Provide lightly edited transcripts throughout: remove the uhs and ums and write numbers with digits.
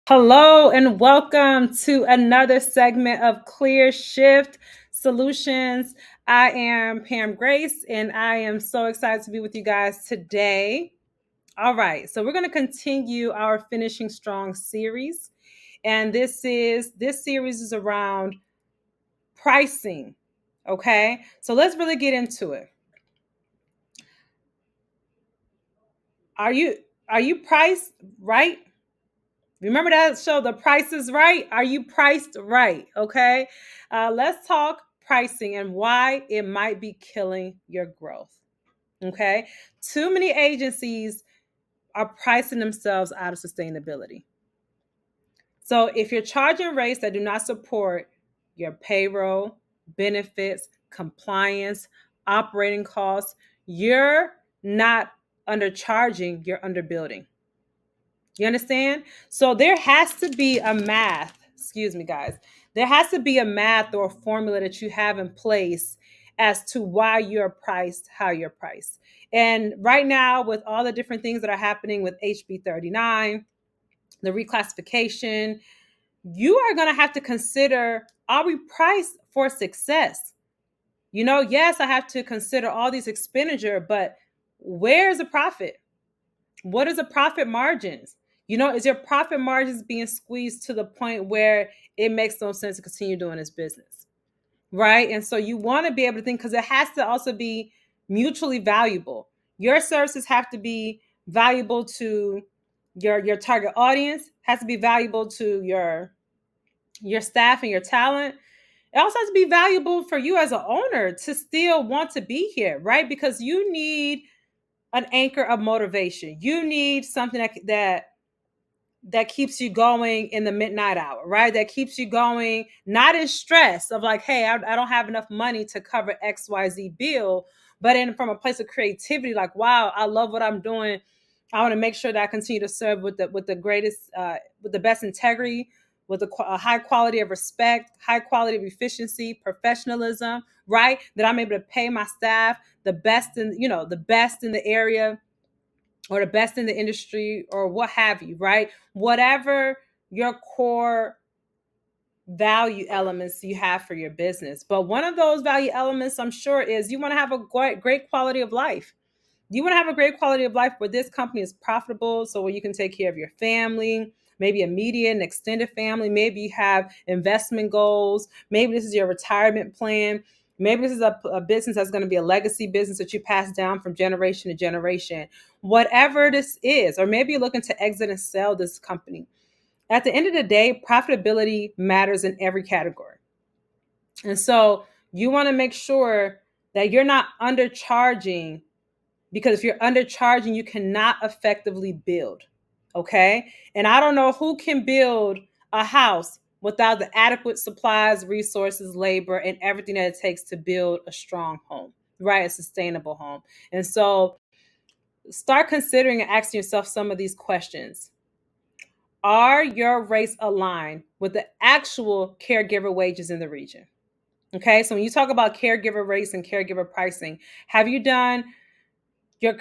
Hello and welcome to another segment of Clear Shift Solutions. I am Pam Grace and I am so excited to be with you guys today. All right, so we're going to continue our Finishing Strong series, and this series is around pricing. Okay, so let's really get into it. Are you are you priced right? Remember that show, The Price is Right? Are you priced right? Okay. Let's talk pricing and why it might be killing your growth. Okay. Too many agencies are pricing themselves out of sustainability. So if you're charging rates that do not support your payroll, benefits, compliance, operating costs, you're not undercharging, you're underbuilding. You understand? So there has to be a math, excuse me, guys. There has to be a math or a formula that you have in place as to why you're priced, how you're priced. And right now, with all the different things that are happening with HB 39, the reclassification, you are going to have to consider, are we priced for success? Yes, I have to consider all these expenditure, but where's the profit? What is the profit margins? Is your profit margins being squeezed to the point where it makes no sense to continue doing this business? Right. And so you want to be able to think, because it has to also be mutually valuable. Your services have to be valuable to your target audience, has to be valuable to your staff and your talent. It also has to be valuable for you as an owner to still want to be here, right? Because you need an anchor of motivation. You need something that keeps you going in the midnight hour, right? That keeps you going, not in stress of like, hey, I don't have enough money to cover XYZ bill, but from a place of creativity, like, wow, I love what I'm doing. I want to make sure that I continue to serve with the greatest, with the best integrity, with a high quality of respect, high quality of efficiency, professionalism, right? That I'm able to pay my staff the best the best in the area, or the best in the industry, or what have you, right? Whatever your core value elements you have for your business. But one of those value elements, I'm sure, is you want to have a great quality of life. You want to have a great quality of life where this company is profitable, so where you can take care of your family, maybe immediate and extended family. Maybe you have investment goals. Maybe this is your retirement plan. Maybe this is a business that's going to be a legacy business that you pass down from generation to generation. Whatever this is, or maybe you're looking to exit and sell this company. At the end of the day, profitability matters in every category. And so you want to make sure that you're not undercharging, because if you're undercharging, you cannot effectively build. Okay. And I don't know who can build a house without the adequate supplies, resources, labor, and everything that it takes to build a strong home, right? A sustainable home. And so start considering and asking yourself some of these questions. Are your rates aligned with the actual caregiver wages in the region? Okay. So when you talk about caregiver rates and caregiver pricing, have you done your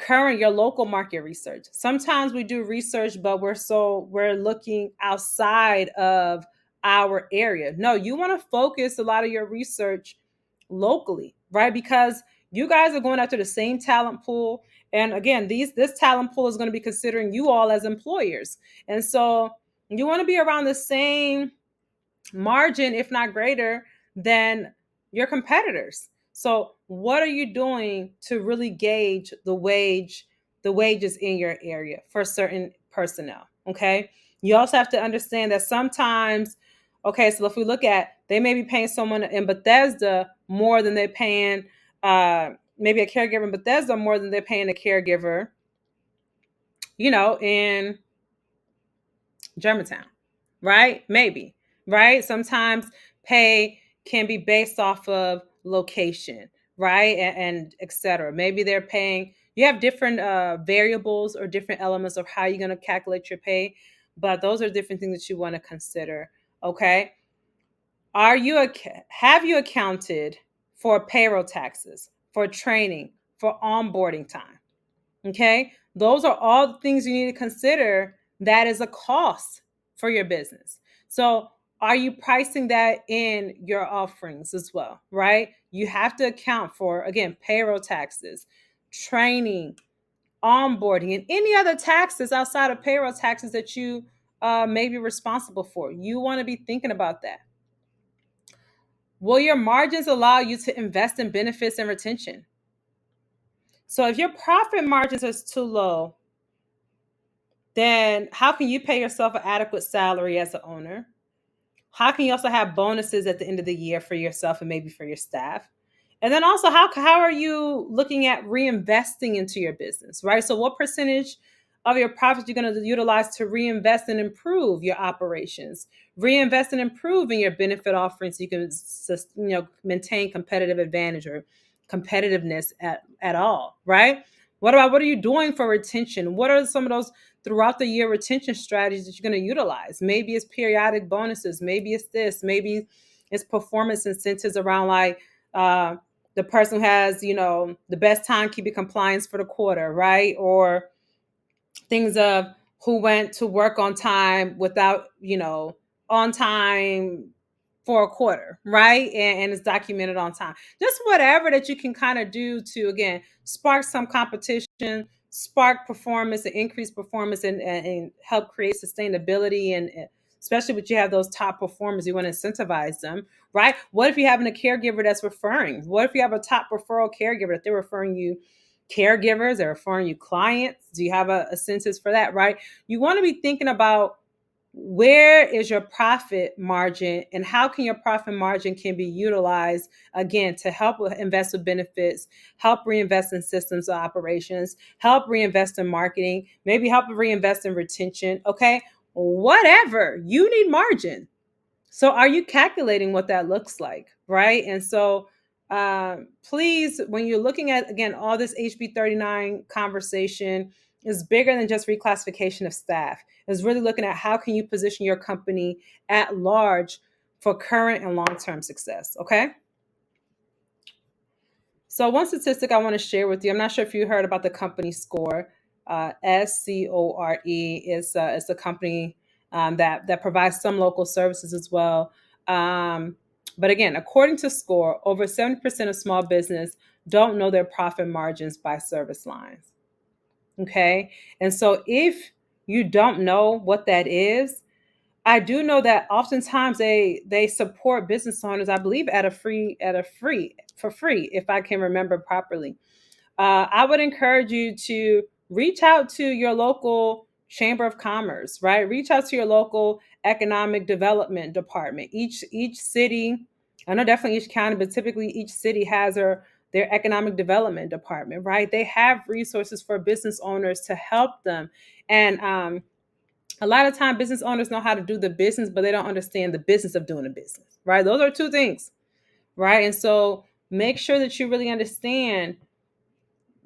local market research? Sometimes we do research, but we're looking outside of our area. No, you want to focus a lot of your research locally, right? Because you guys are going after the same talent pool. And again, this talent pool is going to be considering you all as employers. And so you want to be around the same margin, if not greater, than your competitors. So what are you doing to really gauge the wages in your area for certain personnel? Okay. You also have to understand that sometimes, okay, so if we look at, they may be paying someone in Bethesda more than they're paying maybe a caregiver in Bethesda more than they're paying a caregiver, in Germantown, right? Maybe, right? Sometimes pay can be based off of location, right? And et cetera. Maybe they're paying, you have different variables or different elements of how you're going to calculate your pay, but those are different things that you want to consider. Okay. Have you accounted for payroll taxes, for training, for onboarding time? Okay. Those are all the things you need to consider. That is a cost. for your business. So are you pricing that in your offerings as well, right? You have to account for, again, payroll taxes, training, onboarding, and any other taxes outside of payroll taxes that you may be responsible for. You want to be thinking about that. Will your margins allow you to invest in benefits and retention? So if your profit margins are too low, then how can you pay yourself an adequate salary as an owner? How can you also have bonuses at the end of the year for yourself and maybe for your staff? And then also, how are you looking at reinvesting into your business, right? So what percentage of your profits you're going to utilize to reinvest and improve your operations, reinvest and improve in your benefit offerings so you can maintain competitive advantage or competitiveness at all, right? What are you doing for retention? What are some of those throughout the year retention strategies that you're going to utilize? Maybe it's periodic bonuses, maybe it's this, maybe it's performance incentives around like the person who has, the best timekeeping compliance for the quarter, right? Or things of who went to work on time without, on time for a quarter, right? And it's documented on time. Just whatever that you can kind of do to, again, spark some competition, spark performance and increase performance and help create sustainability. And especially when you have those top performers, you want to incentivize them, right? What if you're having a caregiver that's referring? What if you have a top referral caregiver that they're referring you caregivers, they're referring you clients? Do you have a census for that, right? You want to be thinking about where is your profit margin and how can your profit margin can be utilized again to help invest with benefits, help reinvest in systems of operations, help reinvest in marketing, maybe help reinvest in retention. Okay, whatever, you need margin. So are you calculating what that looks like, right? And so please, when you're looking at, again, all this HB 39 conversation is bigger than just reclassification of staff. It's really looking at how can you position your company at large for current and long-term success, okay? So one statistic I want to share with you, I'm not sure if you heard about the company SCORE. SCORE is a company that provides some local services as well. But again, according to SCORE, over 70% of small business don't know their profit margins by service lines. Okay, and so if you don't know what that is, I do know that oftentimes they support business owners, I believe, for free, if I can remember properly. I would encourage you to reach out to your local chamber of commerce, right? Reach out to your local economic development department. Each city, I know definitely each county, but typically each city has their economic development department, right? They have resources for business owners to help them. And a lot of time business owners know how to do the business, but they don't understand the business of doing a business, right? Those are two things, right? And so make sure that you really understand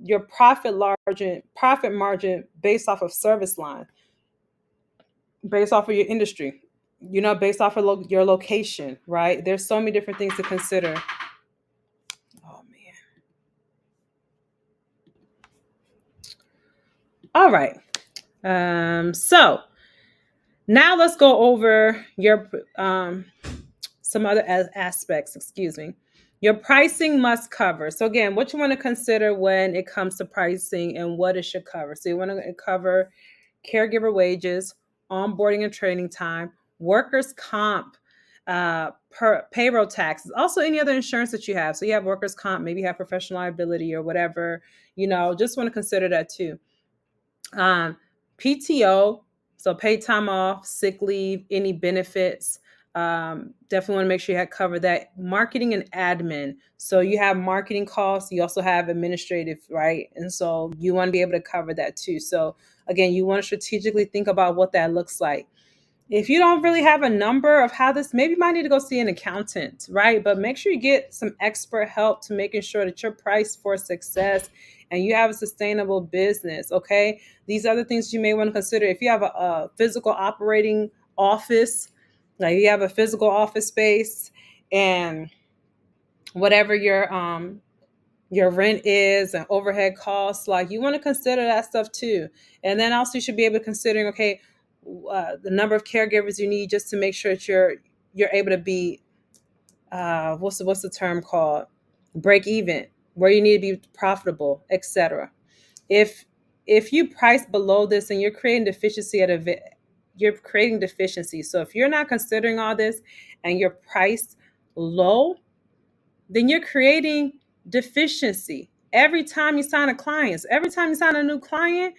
your profit margin based off of service line, based off of your industry, based off of your location, right? There's so many different things to consider. Oh man. All right. So now let's go over your some other aspects. Excuse me. Your pricing must cover. So again, what you want to consider when it comes to pricing and what it should cover. So you want to cover caregiver wages, onboarding and training time, workers' comp, payroll taxes, also any other insurance that you have. So you have workers' comp, maybe you have professional liability or whatever. Just want to consider that too. PTO, so paid time off, sick leave, any benefits. Definitely want to make sure you have covered that. Marketing and admin. So you have marketing costs. You also have administrative, right? And so you want to be able to cover that too. So again, you want to strategically think about what that looks like. If you don't really have a number of how this, maybe you might need to go see an accountant, right? But make sure you get some expert help to making sure that you're priced for success and you have a sustainable business, okay? These other things you may want to consider. If you have a physical operating office, like you have a physical office space and whatever your rent is and overhead costs, like you want to consider that stuff too. And then also you should be able to consider, okay, the number of caregivers you need just to make sure that you're able to be what's the term called, break even, where you need to be profitable, etc. If you price below this and you're creating deficiency. So if you're not considering all this and you're priced low, then you're creating deficiency. Every time you sign a client, every time you sign a new client,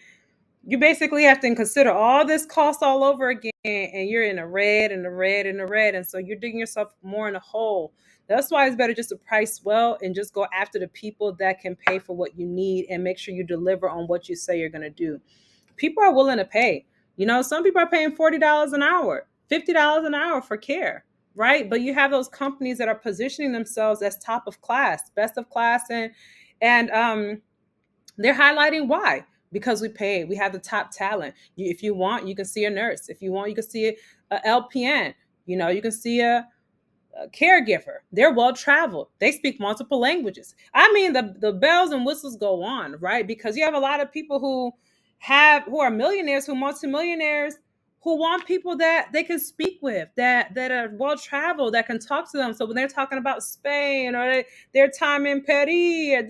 you basically have to consider all this cost all over again, and you're in the red and the red and the red. And so you're digging yourself more in a hole. That's why it's better just to price well and just go after the people that can pay for what you need and make sure you deliver on what you say you're going to do. People are willing to pay. Some people are paying $40 an hour, $50 an hour for care, right? But you have those companies that are positioning themselves as top of class, best of class, and they're highlighting why. Because we pay, we have the top talent. If you want, you can see a nurse. If you want, you can see a LPN. You can see a caregiver. They're well traveled. They speak multiple languages. I mean, the bells and whistles go on, right? Because you have a lot of people who are millionaires, who multimillionaires, who want people that they can speak with, that are well traveled, that can talk to them. So when they're talking about Spain or their time in Paris,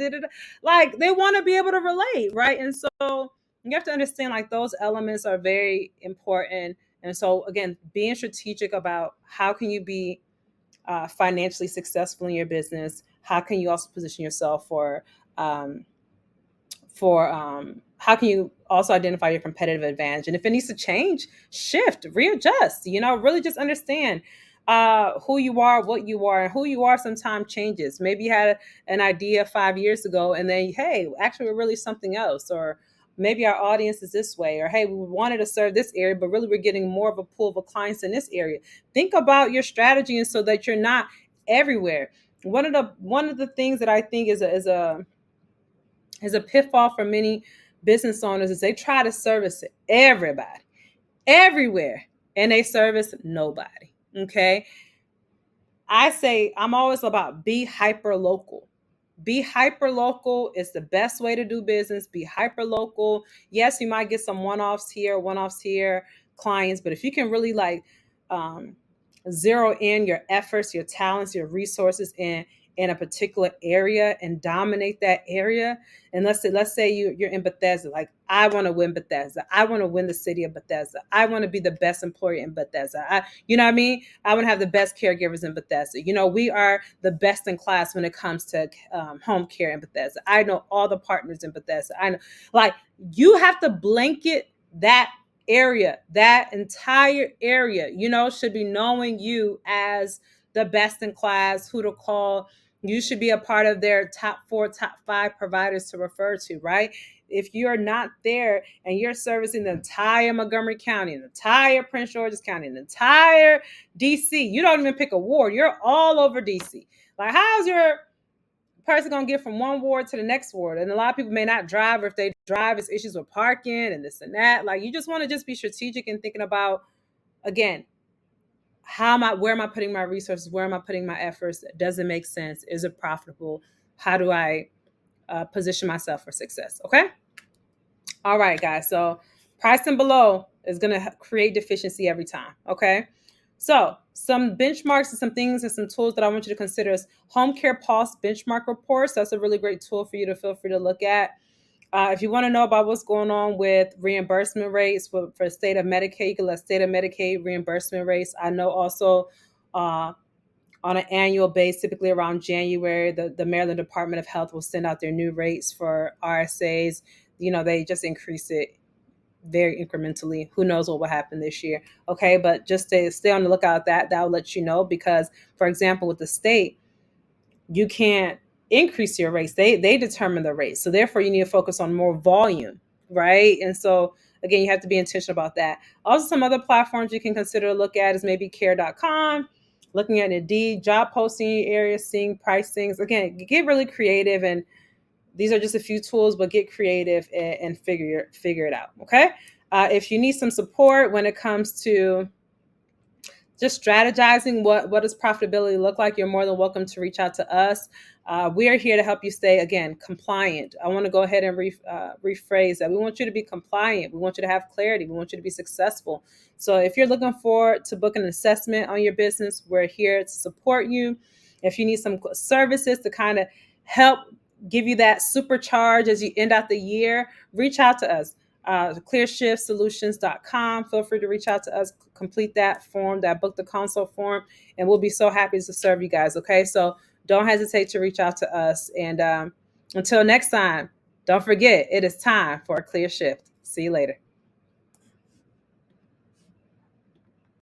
like they want to be able to relate, right? And so you have to understand like those elements are very important. And so again, being strategic about how can you be financially successful in your business, how can you also position yourself um, for how can you also identify your competitive advantage, and if it needs to change, shift, readjust, really just understand who you are, what you are, and who you are sometimes changes. Maybe you had an idea 5 years ago and then, hey, actually we're really something else, or maybe our audience is this way, or hey, we wanted to serve this area but really we're getting more of a pool of clients in this area. Think about your strategy, and so that you're not everywhere. One of the things that I think is a pitfall for many business owners is they try to service everybody, everywhere, and they service nobody. Okay. I say I'm always about be hyper local. Be hyper local is the best way to do business. Be hyper local. Yes, you might get some one-offs here, clients, but if you can really like um, zero in your efforts, your talents, your resources in a particular area and dominate that area. And let's say you're in Bethesda. Like, I want to win Bethesda. I want to win the city of Bethesda. I want to be the best employer in Bethesda. You know what I mean? I want to have the best caregivers in Bethesda. We are the best in class when it comes to home care in Bethesda. I know all the partners in Bethesda. I know, like, you have to blanket that area, that entire area, should be knowing you as the best in class, who to call. You should be a part of their top 4, top 5 providers to refer to, right? If you're not there and you're servicing the entire Montgomery County, the entire Prince George's County, the entire DC, you don't even pick a ward. You're all over DC. Like, how's your person going to get from one ward to the next ward? And a lot of people may not drive, or if they drive, it's issues with parking and this and that. Like, you just want to just be strategic and thinking about, again, where am I putting my resources? Where am I putting my efforts? Does it make sense? Is it profitable? How do I position myself for success? Okay. All right, guys. So pricing below is going to create deficiency every time. Okay. So some benchmarks and some things and some tools that I want you to consider is home care pulse benchmark reports. That's a really great tool for you to feel free to look at. If you want to know about what's going on with reimbursement rates for state of Medicaid, you can let state of Medicaid reimbursement rates. I know also on an annual basis, typically around January, the Maryland Department of Health will send out their new rates for RSAs. They just increase it very incrementally. Who knows what will happen this year? Okay, but just to stay on the lookout, that will let you know, because, for example, with the state, you can't increase your rates. They determine the rates. So therefore you need to focus on more volume, right? And so again, you have to be intentional about that. Also, some other platforms you can consider to look at is maybe care.com, looking at Indeed, job posting areas, seeing pricings. Again, get really creative, and these are just a few tools, but get creative and figure it out. Okay. If you need some support when it comes to just strategizing what does profitability look like, you're more than welcome to reach out to us. We are here to help you stay, again, compliant. I want to go ahead and rephrase that. We want you to be compliant. We want you to have clarity. We want you to be successful. So if you're looking forward to book an assessment on your business, we're here to support you. If you need some services to kind of help give you that supercharge as you end out the year, reach out to us. Clearshiftssolutions.com. Feel free to reach out to us, complete that form, that book the consult form, and we'll be so happy to serve you guys. Okay, so don't hesitate to reach out to us. And until next time, don't forget, it is time for a clear shift. See you later.